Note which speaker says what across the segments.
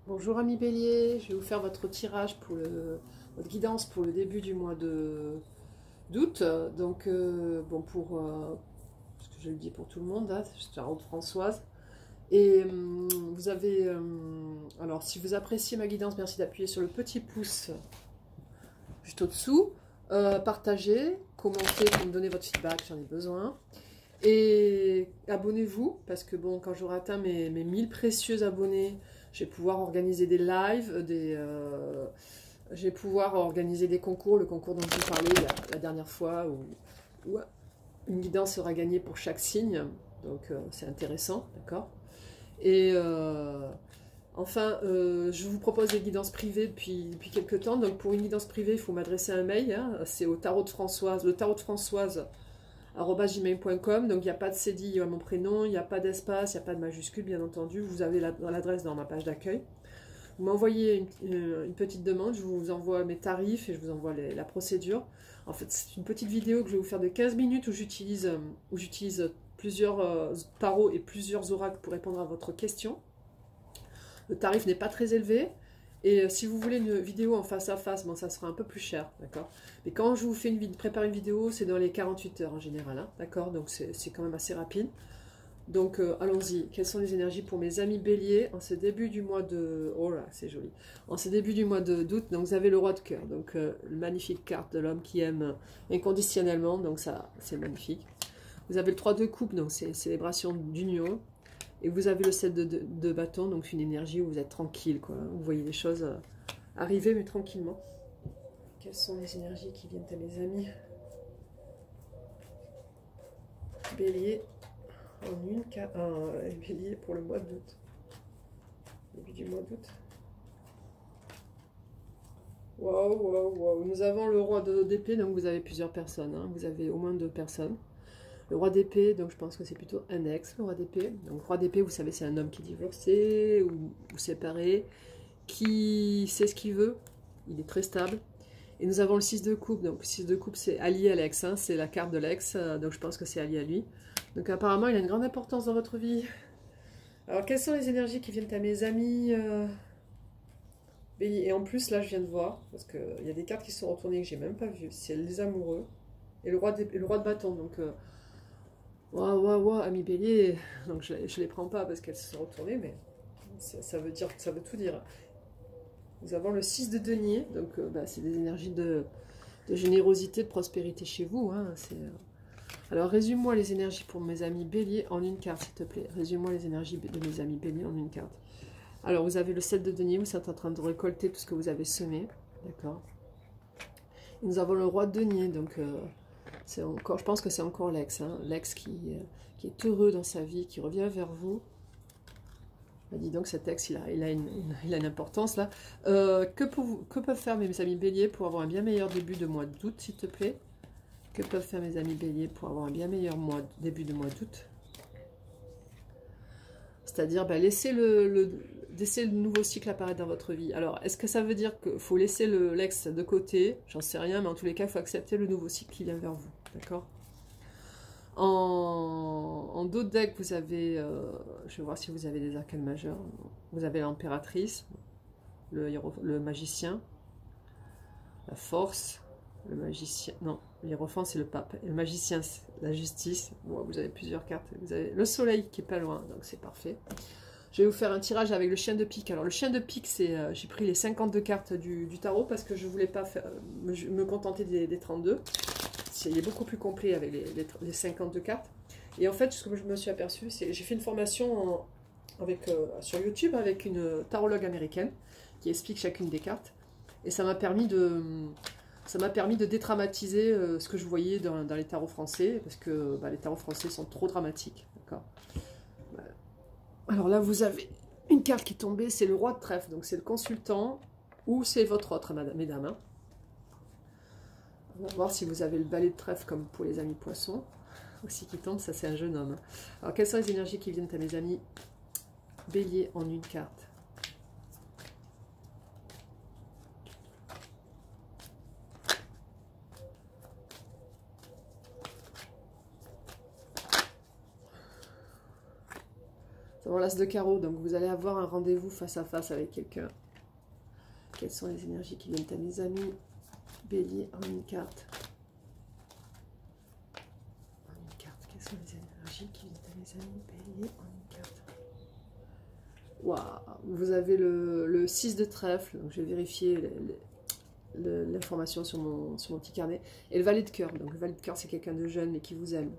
Speaker 1: Bonjour amis Bélier, je vais vous faire votre tirage pour votre guidance pour le début du mois d'août. Donc, bon, parce que je le dis pour tout le monde, hein, c'est la route Françoise. Et vous avez, alors si vous appréciez ma guidance, merci d'appuyer sur le petit pouce juste au-dessous. Partagez, commentez pour me donner votre feedback, j'en ai besoin. Et abonnez-vous, parce que bon, quand j'aurai atteint mes 1000 précieux abonnés, je vais pouvoir organiser des lives, je vais pouvoir organiser des concours, le concours dont je vous parlais la dernière fois, où une guidance sera gagnée pour chaque signe, donc c'est intéressant, d'accord. Et enfin, je vous propose des guidances privées depuis quelques temps, donc pour une guidance privée, il faut m'adresser un mail, hein, c'est au tarot de Françoise, le tarot de Françoise, @gmail.com. Donc il n'y a pas de cédille à mon prénom, il n'y a pas d'espace, il n'y a pas de majuscule, bien entendu. Vous avez l'adresse dans ma page d'accueil. Vous m'envoyez une petite demande, je vous envoie mes tarifs et je vous envoie la procédure. En fait, c'est une petite vidéo que je vais vous faire de 15 minutes où j'utilise plusieurs tarots et plusieurs oracles pour répondre à votre question. Le tarif n'est pas très élevé. Et si vous voulez une vidéo en face à face, bon, ça sera un peu plus cher, d'accord. Mais quand je vous fais prépare une vidéo, c'est dans les 48 heures en général, hein, d'accord. Donc c'est quand même assez rapide. Donc allons-y. Quelles sont les énergies pour mes amis Bélier en ce début du mois de... Oh là, c'est joli. En ce début du mois d'août, donc vous avez le roi de cœur. Donc une magnifique carte de l'homme qui aime inconditionnellement, donc ça, c'est magnifique. Vous avez le 3 de coupe, donc c'est célébration d'union. Et vous avez le 7 de bâton, donc une énergie où vous êtes tranquille, quoi. Vous voyez les choses arriver, mais tranquillement. Quelles sont les énergies qui viennent à mes amis Bélier en Bélier pour le mois d'août. Début du mois d'août. Waouh, waouh, waouh. Nous avons le roi d'épée, donc vous avez plusieurs personnes, hein. Vous avez au moins 2 personnes. Le roi d'épée, donc je pense que c'est plutôt un ex, le roi d'épée. Donc le roi d'épée, vous savez, c'est un homme qui est divorcé ou séparé, qui sait ce qu'il veut, il est très stable. Et nous avons le 6 de coupe, donc le 6 de coupe c'est allié à l'ex, hein, c'est la carte de l'ex, donc je pense que c'est allié à lui. Donc apparemment il a une grande importance dans votre vie. Alors quelles sont les énergies qui viennent à mes amis Bélier? Et en plus là je viens de voir, parce qu'il y a des cartes qui sont retournées que j'ai même pas vues, c'est les amoureux et le roi de bâton, donc... Waouh, waouh, waouh, ami Bélier, donc je les prends pas parce qu'elles se sont retournées, mais ça veut dire, ça veut tout dire. Nous avons le 6 de denier, donc c'est des énergies de générosité, de prospérité chez vous. Hein, alors résume-moi les énergies pour mes amis Bélier en une carte, s'il te plaît. Résume-moi les énergies de mes amis Bélier en une carte. Alors vous avez le 7 de denier, vous êtes en train de récolter tout ce que vous avez semé, d'accord. Nous avons le roi de denier, donc... encore, je pense que c'est encore l'ex, hein, l'ex qui est heureux dans sa vie, qui revient vers vous. Dis donc, cet ex, il a une importance là. Que peuvent faire mes amis Bélier pour avoir un bien meilleur début de mois d'août, s'il te plaît? Que peuvent faire mes amis Bélier pour avoir un bien meilleur début de mois d'août? C'est-à-dire, laisser le nouveau cycle apparaître dans votre vie. Alors, est-ce que ça veut dire qu'il faut laisser l'ex de côté? J'en sais rien, mais en tous les cas, il faut accepter le nouveau cycle qui vient vers vous. D'accord? En dos de deck, vous avez, je vais voir si vous avez des arcanes majeurs. Vous avez l'impératrice, le magicien, la force, le magicien, non, l'hiérophant c'est le pape, et le magicien c'est la justice. Bon, vous avez plusieurs cartes, vous avez le soleil qui est pas loin, donc c'est parfait. Je vais vous faire un tirage avec le chien de pique. Alors le chien de pique, c'est, j'ai pris les 52 cartes du tarot parce que je voulais pas me contenter des 32. Il est beaucoup plus complet avec les 52 cartes. Et en fait, ce que je me suis aperçu, c'est que j'ai fait une formation sur YouTube avec une tarologue américaine qui explique chacune des cartes. Et ça m'a permis de dédramatiser ce que je voyais dans les tarots français, parce que les tarots français sont trop dramatiques. D'accord. Alors là, vous avez une carte qui est tombée, c'est le roi de trèfle. Donc c'est le consultant ou c'est votre autre, mesdames. Hein. On va voir si vous avez le balai de trèfle comme pour les amis poissons. Aussi qui tombe, ça c'est un jeune homme. Alors quelles sont les énergies qui viennent à mes amis Bélier en une carte? Nous avons l'as de carreau, donc vous allez avoir un rendez-vous face à face avec quelqu'un. Quelles sont les énergies qui viennent à mes amis Bélier en une carte. En une carte, quelles sont les énergies qui viennent à mes amis Bélier en une carte. Waouh, vous avez le 6 de trèfle, donc je vais vérifier l'information sur mon petit carnet. Et le valet de cœur, donc le valet de cœur c'est quelqu'un de jeune mais qui vous aime.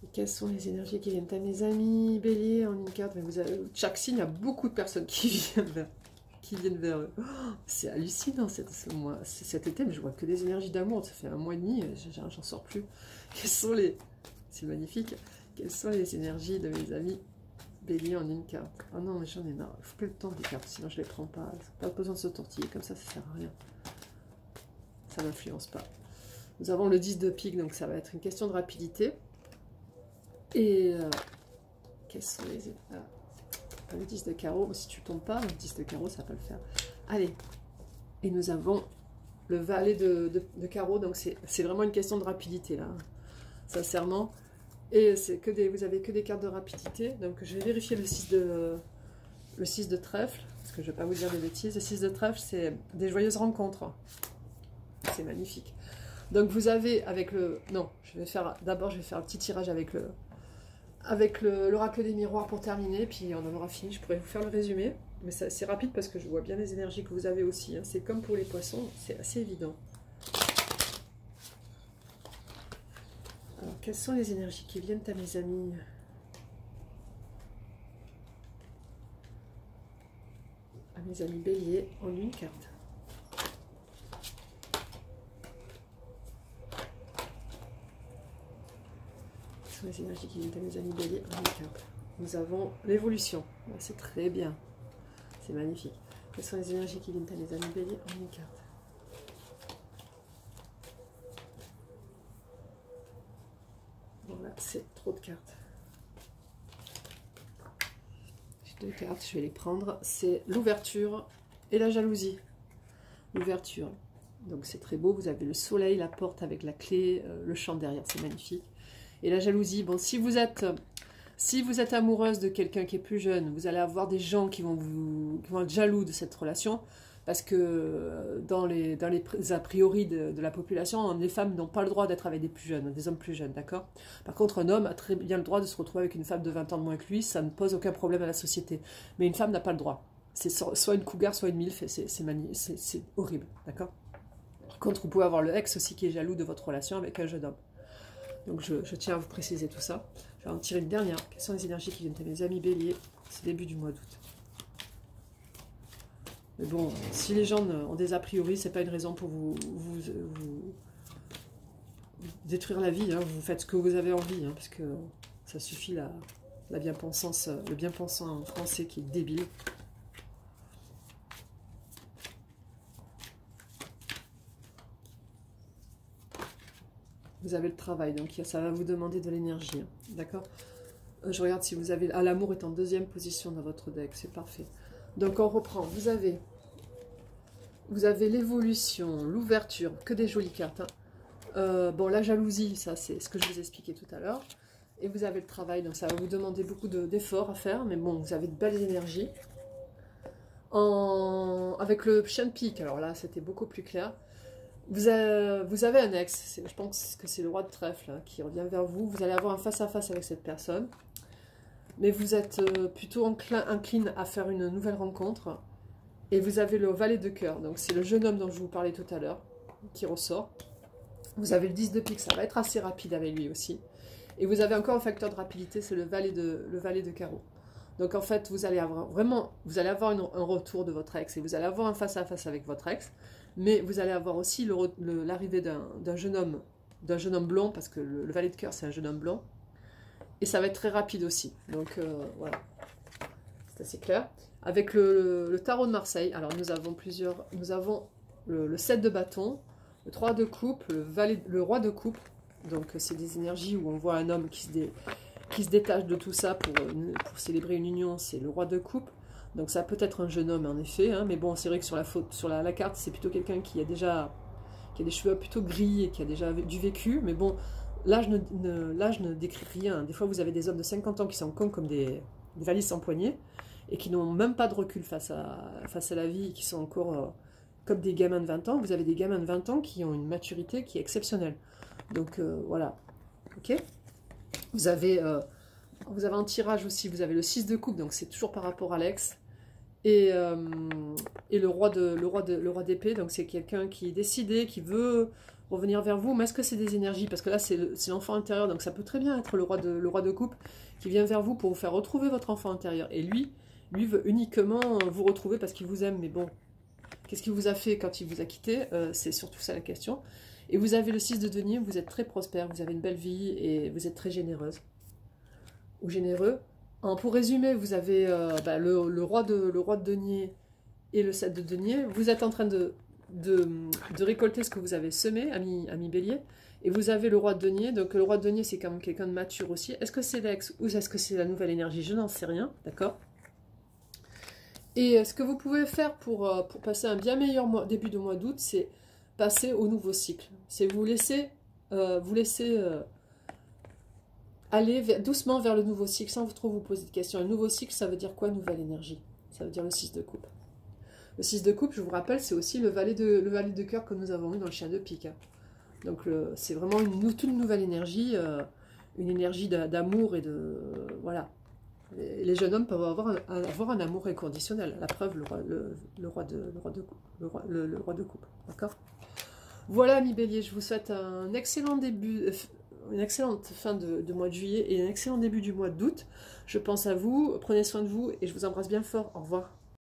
Speaker 1: Et quelles sont les énergies qui viennent à mes amis Bélier en une carte? Mais vous avez, chaque signe, il y a beaucoup de personnes qui viennent vers eux. Oh, c'est hallucinant cet été, mais je vois que des énergies d'amour. Ça fait un mois et demi, j'en sors plus. Quelles sont les... C'est magnifique. Quelles sont les énergies de mes amis Bélier en une carte? Oh non, mais j'en ai marre. Il faut que le temps des cartes, sinon je les prends pas. Pas besoin de se tortiller, comme ça sert à rien. Ça m'influence pas. Nous avons le 10 de pique, donc ça va être une question de rapidité. Et quels sont les... le 10 de carreau, si tu tombes pas, le 10 de carreau, ça va pas le faire. Allez, et nous avons le valet de carreau, donc c'est vraiment une question de rapidité, là, sincèrement. Et c'est que vous avez que des cartes de rapidité, donc je vais vérifier le 6 de trèfle, parce que je ne vais pas vous dire des bêtises. Le 6 de trèfle, c'est des joyeuses rencontres. C'est magnifique. Donc vous avez avec le... Non, d'abord je vais faire un petit tirage avec l'oracle des miroirs pour terminer, puis on en aura fini. Je pourrais vous faire le résumé, mais c'est rapide parce que je vois bien les énergies que vous avez aussi. Hein. C'est comme pour les poissons, c'est assez évident. Alors, quelles sont les énergies qui viennent à mes amis? À mes amis Bélier en une carte. Quelles sont les énergies qui viennent à mes amis Bélier en une carte? Nous avons l'évolution. C'est très bien. C'est magnifique. Quelles sont les énergies qui viennent à mes amis Bélier en une carte? Voilà, c'est trop de cartes. J'ai 2 cartes, je vais les prendre. C'est l'ouverture et la jalousie. L'ouverture. Donc c'est très beau. Vous avez le soleil, la porte avec la clé, le champ derrière. C'est magnifique. Et la jalousie, bon, si vous êtes amoureuse de quelqu'un qui est plus jeune, vous allez avoir des gens qui vont être jaloux de cette relation, parce que dans les a priori de la population, les femmes n'ont pas le droit d'être avec des plus jeunes, des hommes plus jeunes, d'accord? Par contre, un homme a très bien le droit de se retrouver avec une femme de 20 ans de moins que lui, ça ne pose aucun problème à la société. Mais une femme n'a pas le droit. C'est soit une cougar, soit une milf, c'est horrible, d'accord? Par contre, vous pouvez avoir le ex aussi qui est jaloux de votre relation avec un jeune homme. Donc je tiens à vous préciser tout ça. Je vais en tirer une dernière. Quelles sont les énergies qui viennent à mes amis Bélier? C'est début du mois d'août. Mais bon, si les gens ont des a priori, c'est pas une raison pour vous détruire la vie. Hein. Vous faites ce que vous avez envie, hein, parce que ça suffit le bien-pensant français qui est débile. Vous avez le travail, donc ça va vous demander de l'énergie, hein, d'accord? Je regarde si vous avez... Ah, l'amour est en 2e position dans votre deck, c'est parfait. Donc on reprend, vous avez l'évolution, l'ouverture, que des jolies cartes. Hein. Bon, la jalousie, ça c'est ce que je vous ai expliqué tout à l'heure. Et vous avez le travail, donc ça va vous demander beaucoup d'efforts à faire, mais bon, vous avez de belles énergies. Avec le chien de pique, alors là c'était beaucoup plus clair. Vous avez un ex, je pense que c'est le roi de trèfle hein, qui revient vers vous. Vous allez avoir un face-à-face avec cette personne. Mais vous êtes plutôt incline à faire une nouvelle rencontre. Et vous avez le valet de cœur. Donc c'est le jeune homme dont je vous parlais tout à l'heure qui ressort. Vous avez le 10 de pique, ça va être assez rapide avec lui aussi. Et vous avez encore un facteur de rapidité, c'est le valet de carreau. Donc en fait, vous allez avoir un retour de votre ex. Et vous allez avoir un face-à-face avec votre ex. Mais vous allez avoir aussi l'arrivée d'un jeune homme blond, parce que le valet de cœur, c'est un jeune homme blond. Et ça va être très rapide aussi. Donc, voilà. C'est assez clair. Avec le tarot de Marseille, alors nous avons le 7 de bâton, le 3 de coupe, le roi de coupe. Donc, c'est des énergies où on voit un homme qui se détache de tout ça pour célébrer une union. C'est le roi de coupe. Donc ça peut être un jeune homme en effet, hein, mais bon c'est vrai que sur la carte c'est plutôt quelqu'un qui a des cheveux plutôt gris et qui a déjà du vécu, mais bon Là, là, je ne décris rien. Des fois, vous avez des hommes de 50 ans qui sont cons comme des valises sans poignée et qui n'ont même pas de recul face à la vie, qui sont encore comme des gamins de 20 ans. Vous avez des gamins de 20 ans qui ont une maturité qui est exceptionnelle. Donc, voilà. Ok. Vous avez un tirage aussi. Vous avez le 6 de coupe, donc c'est toujours par rapport à l'ex. Et le roi d'épée, donc c'est quelqu'un qui est décidé, qui veut revenir vers vous. Mais est-ce que c'est des énergies? Parce que là, c'est l'enfant intérieur, donc ça peut très bien être le roi de coupe qui vient vers vous pour vous faire retrouver votre enfant intérieur. Et lui veut uniquement vous retrouver parce qu'il vous aime. Mais bon, qu'est-ce qu'il vous a fait quand il vous a quitté? C'est surtout ça la question. Et vous avez le 6 de denier, vous êtes très prospère, vous avez une belle vie et vous êtes très généreuse. Ou généreux. Pour résumer, vous avez le roi de denier et le 7 de denier. Vous êtes en train de récolter ce que vous avez semé, ami bélier. Et vous avez le roi de denier. Donc le roi de denier, c'est quand même quelqu'un de mature aussi. Est-ce que c'est l'ex ou est-ce que c'est la nouvelle énergie? Je n'en sais rien, d'accord? Et ce que vous pouvez faire pour passer un bien meilleur début de mois d'août, c'est passer au nouveau cycle. C'est vous laisser aller doucement vers le nouveau cycle sans trop vous poser de questions. Le nouveau cycle, ça veut dire quoi? Nouvelle énergie. Ça veut dire le 6 de coupe. Le 6 de coupe, je vous rappelle, c'est aussi le valet de cœur que nous avons eu dans le chien de pique. Donc c'est vraiment toute une nouvelle énergie, une énergie d'amour et de... Voilà. Les jeunes hommes peuvent avoir un amour inconditionnel. La preuve, le roi de coupe. D'accord? Voilà, ami bélier, je vous souhaite un excellent début... une excellente fin de mois de juillet et un excellent début du mois d'août. Je pense à vous, prenez soin de vous et je vous embrasse bien fort. Au revoir.